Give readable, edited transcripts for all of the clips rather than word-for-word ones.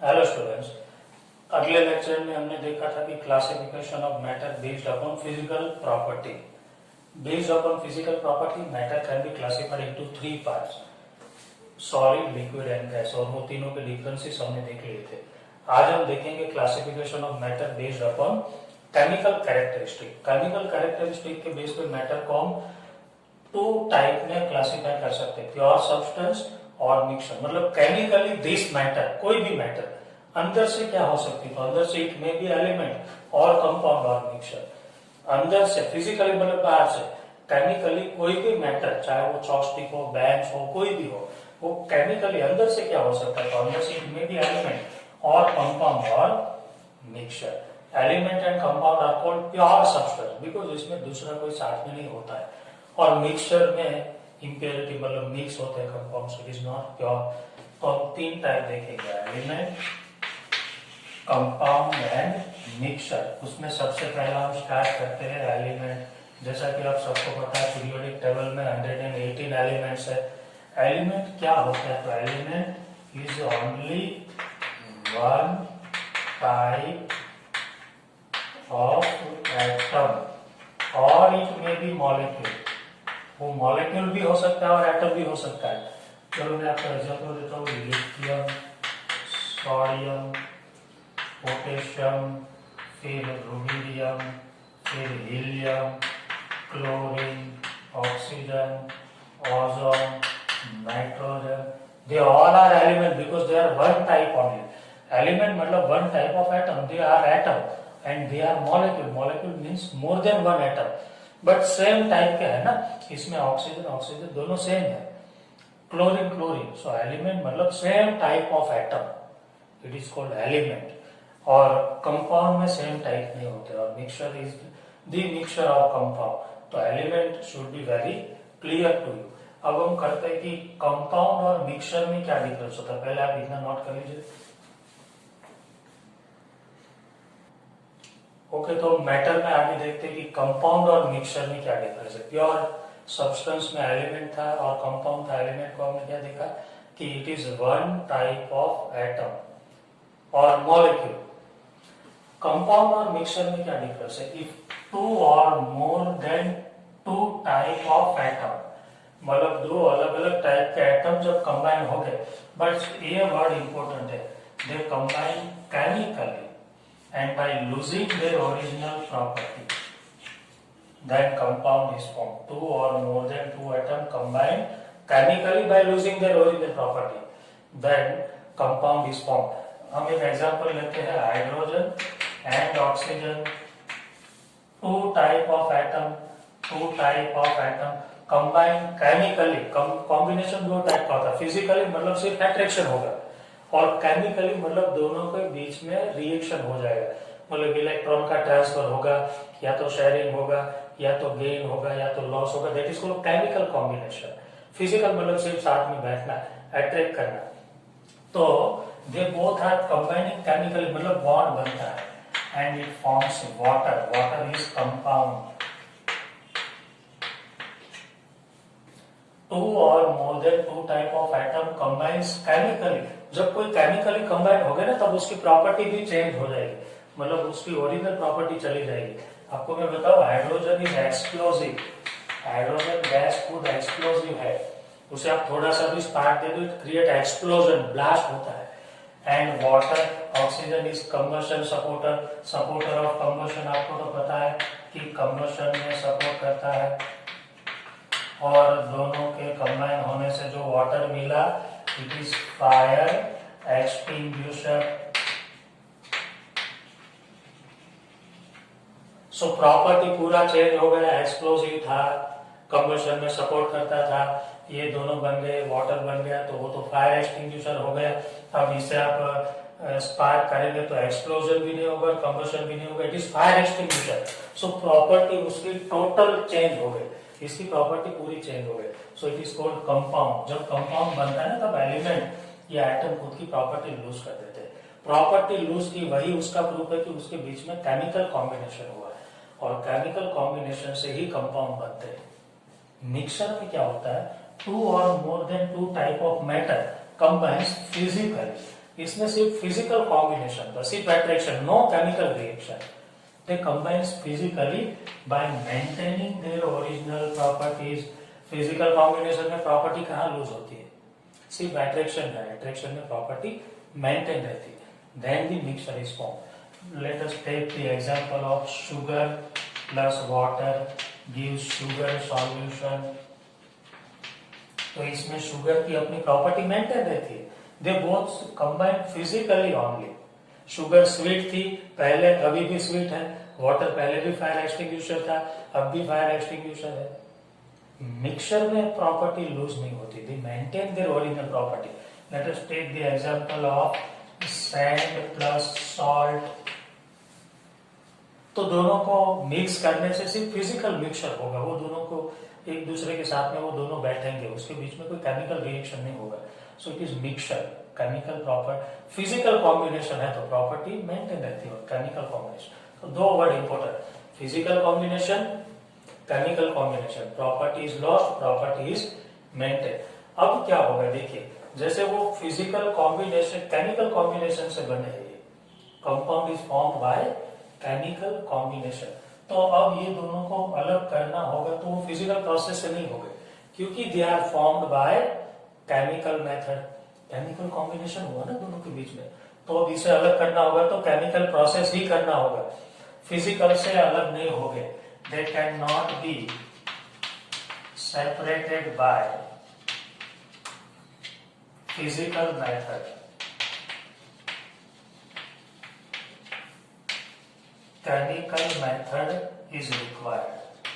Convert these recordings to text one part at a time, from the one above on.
Hello students. अगले lecture में हमने देखा था कि classification of matter based upon physical property. Based upon physical property matter can be classified into three parts, solid, liquid and gas, और वो तीनों के डिफरेंसेस हमने देख लिए थे। आज हम देखेंगे classification of matter based upon chemical characteristic. Chemical characteristic के बेस पे मैटर को हम टू टाइप में क्लासिफाई कर सकते हैं, प्योर सब्सटेंस और मिक्सचर। मतलब केमिकली दिस मैटर, कोई भी मैटर अंदर से क्या हो सकती है, तो अंदर से इट मे बी एलिमेंट और कंपाउंड और मिक्सचर। अंदर से फिजिकली मतलब बाहर से, केमिकली कोई भी मैटर, चाहे वो चॉपस्टिक हो, बेंच हो, कोई भी हो, वो केमिकली अंदर से क्या हो सकता है, तो अंदर से इट मे बी एलिमेंट और कंपाउंड और mixture. Element and compound are called pure substance because इसमें दूसरा कोई साथ में नहीं होता है। और मिक्सचर में इम्प्योरिटी मतलब मिक्स होते हैं compounds, it is not pure. तो हम तीन टाइप देखेंगे, एलिमेंट, कंपाउंड एंड मिक्सचर। उसमें सबसे पहला हम स्टार्ट करते हैं एलिमेंट। जैसा कि आप सबको पता है पीरियोडिक टेबल में 118 एलिमेंट्स है। एलिमेंट क्या होता है, तो element is only one type of atom और इट मे बी मॉलिक्यूल। वो मॉलिक्यूल भी हो सकता है और एटम भी हो सकता है। चलो मैं आपको एग्जांपल देता हूँ, लिथियम, सोडियम, पोटेशियम, फिर रुबिडियम, फिर helium, chlorine, oxygen, ozone, nitrogen. They all are element because they are one type only. Element मतलब one type of atom, they are atom and they are molecule. Molecule means more than one atom, but same type के है ना, इसमें oxygen oxygen दोनों same है, chlorine chlorine. So element मतलब same type of atom, it is called element. और compound में same type नहीं होते, और mixture is the mixture of compound. तो element should be very clear to you. अब हम करते हैं कि कंपाउंड और मिक्सचर में क्या डिफरेंस होता है, पहले आप इतना नोट कर लीजिए। ओके, तो मैटर में आगे देखते हैं कि कंपाउंड और मिक्सचर में क्या डिफरेंस है। प्योर सब्सटेंस में एलिमेंट था और कंपाउंड था। एलिमेंट को हमने क्या देखा कि it is one type of atom और मॉलिक्यूल। कंपाउंड और मिक्सचर में क्या डिफरेंस है, इफ टू और more than two type of atom, मतलब दो अलग अलग टाइप के एटम जब कंबाइन हो गए, बट ये वर्ड इंपॉर्टेंट है, they combine chemically and by losing their original property, then compound is formed. Two or more than two atoms combine chemically by losing their original property, then compound is formed. हम एक example लेते हैं, hydrogen and oxygen, two type of atom combine chemically. Combination दो type का होता है, physically मतलब सिर्फ अट्रैक्शन होगा, और केमिकली मतलब दोनों के बीच में रिएक्शन हो जाएगा, मतलब इलेक्ट्रॉन का ट्रांसफर होगा, या तो शेयरिंग होगा, या तो गेन होगा, या तो लॉस होगा। That is called chemical combination. Physical मतलब सिर्फ साथ में बैठना, अट्रैक्ट करना। तो they both are combining chemically, मतलब बॉन्ड बनता है and it forms water. Water is compound. Two और more than two type of atom combines chemically. जब कोई केमिकली कंबाइन हो गया ना, तब उसकी प्रॉपर्टी भी चेंज हो जाएगी, मतलब उसकी ओरिजिनल प्रॉपर्टी चली जाएगी। आपको मैं बताऊं, hydrogen is explosive. Hydrogen gas खुद एक्सप्लोसिव है, उसे आप थोड़ा सा भी स्पार्क दे दो, इट क्रिएट एक्सप्लोजन, ब्लास्ट होता है। And water, oxygen is combustion supporter. Supporter of combustion, आपको तो पता है कि कंबशन में सपोर्ट करता है, और दोनों के कंबाइन होने से जो वाटर मिला, it is fire extinguisher. So property पूरा चेंज हो गया, एक्सप्लोसिव था, कंबशन में सपोर्ट करता था, ये दोनों बन गए, वाटर बन गया, तो वो तो फायर एक्सटिंग्विशर हो गया। अब इससे आप स्पार्क करेंगे तो एक्सप्लोजन भी नहीं होगा, कंबशन भी नहीं होगा, it is fire extinguisher. So property उसकी टोटल चेंज हो गई, इसकी प्रॉपर्टी पूरी चेंज हो गई। So it is called compound. जब कंपाउंड बनता है ना, तब एलिमेंट या एटम खुद की प्रॉपर्टी लूज कर देते हैं। प्रॉपर्टी लूज की वही उसका प्रूफ है कि उसके बीच में केमिकल कॉम्बिनेशन हुआ है, और केमिकल कॉम्बिनेशन से ही कंपाउंड बनते हैं। मिक्सचर में क्या होता है, टू और more than two type of matter combines physically. इसमें सिर्फ फिजिकल कॉम्बिनेशन था, सिर्फ attraction, no chemical reaction. They combine physically by maintaining their original properties. Physical combination में प्रॉपर्टी कहाँ लूज होती है, सिर्फ अट्रैक्शन है, अट्रैक्शन में प्रॉपर्टी मेंटेन रहती है. Then the mixture is formed. Let us take the example of sugar plus water gives sugar solution. तो इसमें शुगर की अपनी प्रॉपर्टी मेंटेन रहती है. They both combine physically only. Sugar sweet थी पहले, अभी भी स्वीट है. वाटर पहले भी फायर एक्सटिंग्विशर था, अब भी फायर एक्सटिंग्विशर है. मिक्सचर में प्रॉपर्टी लूज नहीं होती, they maintain their original property. Let us take the example of sand plus salt. तो दोनों को मिक्स करने से सिर्फ फिजिकल मिक्सचर होगा, वो दोनों को एक दूसरे के साथ में वो दोनों बैठेंगे, उसके बीच में कोई केमिकल रिएक्शन नहीं होगा. So it is mixture. Chemical proper physical combination है तो प्रॉपर्टी मेंटेन रहती है. केमिकल कॉम्बिनेशन तो दो word important, physical combination, chemical combination. Property is lost, property is maintain. अब क्या होगा देखिए, जैसे वो फिजिकल कॉम्बिनेशन केमिकल कॉम्बिनेशन से बने हैं, compound is formed by chemical combination. तो अब ये दोनों को अलग करना होगा तो वो फिजिकल प्रोसेस से नहीं होगा, क्योंकि they are formed by chemical method. Chemical combination हुआ ना दोनों के बीच में, तो अब इसे अलग करना होगा तो केमिकल प्रोसेस ही करना होगा, फिजिकल से अलग नहीं होंगे. They can not be separated by physical method. Chemical method is required.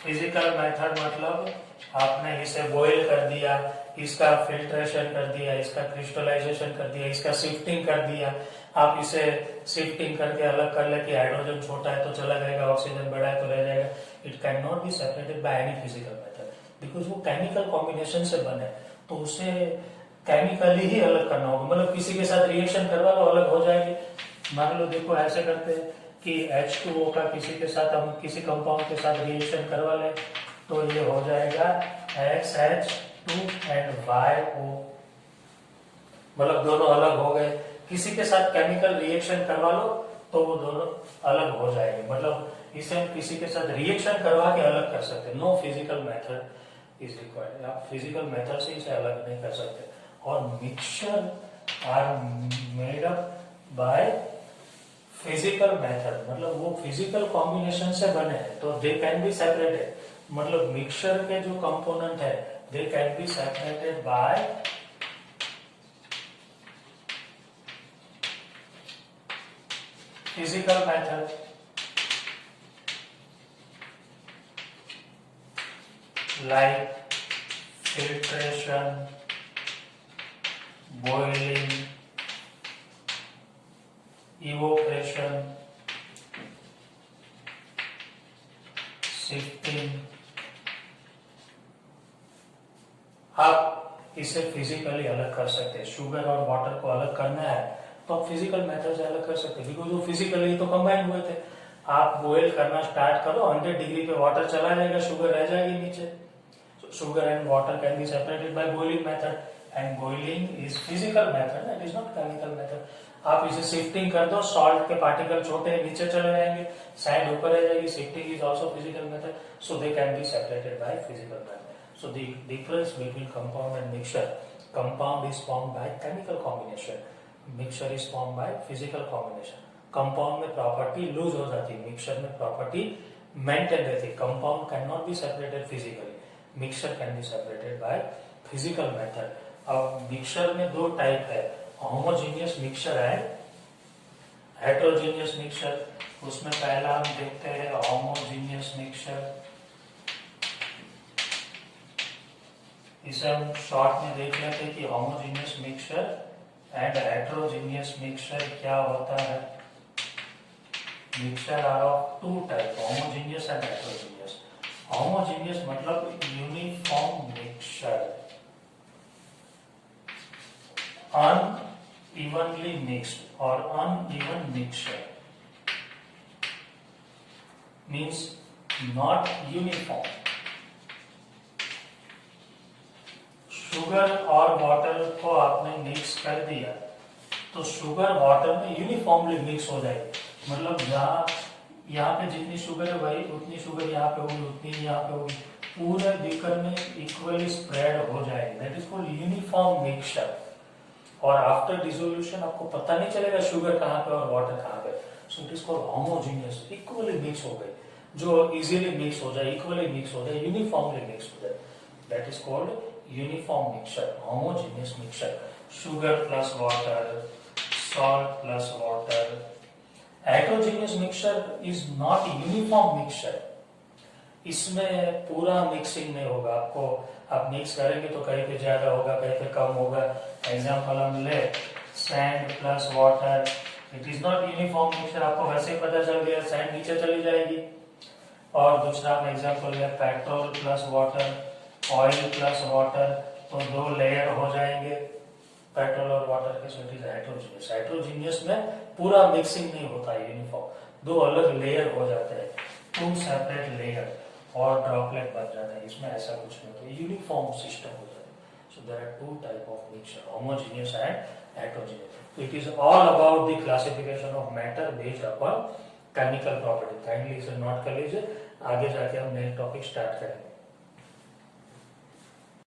Physical method मतलब आपने इसे बॉईल कर दिया, इसका फिल्ट्रेशन कर दिया, इसका क्रिस्टलाइजेशन कर दिया, इसका शिफ्टिंग कर दिया. आप इसे शिफ्टिंग करके अलग कर ले कि हाइड्रोजन छोटा है तो चला जाएगा, ऑक्सीजन बड़ा है तो रह जाएगा. It can not be separated by any physical method, because वो केमिकल कॉम्बिनेशन से बने, तो उसे केमिकली ही अलग करना होगा. मतलब किसी के साथ रिएक्शन करवा लो अलग हो जाएगी. मान लो देखो ऐसे करते हैं कि H2O का किसी के साथ हम किसी कंपाउंड के साथ रिएक्शन करवा ले तो ये हो जाएगा XH2 एंड YO. मतलब दोनों अलग हो गए. किसी के साथ केमिकल रिएक्शन करवा लो तो वो दोनों अलग हो जाएंगे. मतलब इसे हम किसी के साथ रिएक्शन करवा के अलग कर सकते. No physical method is required. आप फिजिकल मेथड से इसे अलग नहीं कर सकते. और mixture are made up by physical method, मतलब वो फिजिकल कॉम्बिनेशन से बने हैं तो दे कैन बी सेपरेटेड. मतलब मिक्सचर के जो कंपोनेंट है they can be separated by physical method. Like filtration, boiling, evaporation, shifting. आप इसे फिजिकली अलग कर सकते हैं. शुगर और वाटर को अलग करना है तो आप फिजिकल मेथड से अलग कर सकते हैं, बिकॉज वो फिजिकली तो कंबाइन हुए थे. आप बॉयल करना स्टार्ट करो, 100 डिग्री पे वाटर चला जाएगा, शुगर रह जाएगी नीचे. Sugar and water can be separated by boiling method, and boiling is physical method, it is not chemical method. आप इसे शिफ्टिंग कर दो, सॉल्ट के पार्टिकल छोटे नीचे चले जाएंगे, सैंड ऊपर रह जाएगी. Shifting is also physical method, so they can be separated by physical method. So the difference between compound and mixture, compound is formed by chemical combination, mixture is formed by physical combination. Compound में property loose हो जाती है, mixture में property maintain रहती है. Compound can not be separated physically, mixture can be separated by physical method. अब mixture में दो टाइप है, होमोजीनियस मिक्सचर है, हेट्रोजीनियस मिक्सचर. उसमें पहला हम देखते हैं होमोजीनियस मिक्सचर. इसे हम शॉर्ट में देख लेते हैं कि homogeneous mixture and heterogeneous mixture क्या होता है. Mixture are of two type, homogeneous and heterogeneous. Homogeneous मतलब uniform mixture, unevenly mixed or uneven mixture means not uniform. Sugar और वाटर को आपने मिक्स कर दिया तो शुगर वाटर में यूनिफॉर्मली मिक्स हो जाएगी, मतलब जहाँ यहाँ पे जितनी शुगर है वही उतनी शुगर यहाँ पे होगी, उतनी यहाँ पे होगी, पूरे बीकर में इक्वली स्प्रेड हो जाएगी। That is called uniform mixture. और आफ्टर डिसोल्यूशन आपको पता नहीं चलेगा शुगर कहाँ पे और वाटर कहाँ पे। So it is called homogeneous, equally mix हो गई, जो इजीली मिक्स हो जाए, इक्वली मिक्स हो जाए, यूनिफॉर्मली मिक्स हो जाए, that is called uniform mixture, homogeneous mixture. Sugar plus water, salt plus water. Heterogeneous mixture is not uniform mixture. इसमें पूरा मिक्सिंग नहीं होगा, आपको आप मिक्स करेंगे तो कहीं पे ज्यादा होगा, कहीं पे कम होगा। एग्जांपल हम ले sand plus water, it is not uniform mixture, आपको वैसे ही पता चल गया सैंड नीचे चली जाएगी। और दूसरा हम एग्जांपल ले petrol plus water, oil plus water, तो दो लेयर हो जाएंगे पेट्रोल और वाटर के। So it is heterogeneous. Heterogeneous में पूरा मिक्सिंग नहीं होता है यूनिफॉर्म, दो अलग लेयर हो जाते हैं, टू सेपरेट लेयर और ड्रॉपलेट बन जाता है। इसमें ऐसा कुछ नहीं होता, यूनिफॉर्म सिस्टम होता है। So there are two type of mixture, homogeneous and heterogeneous. So it is all about the classification of matter based upon chemical property. Kindly इसे नोट कर लीजिए, आगे जाके हम नए टॉपिक स्टार्ट करेंगे।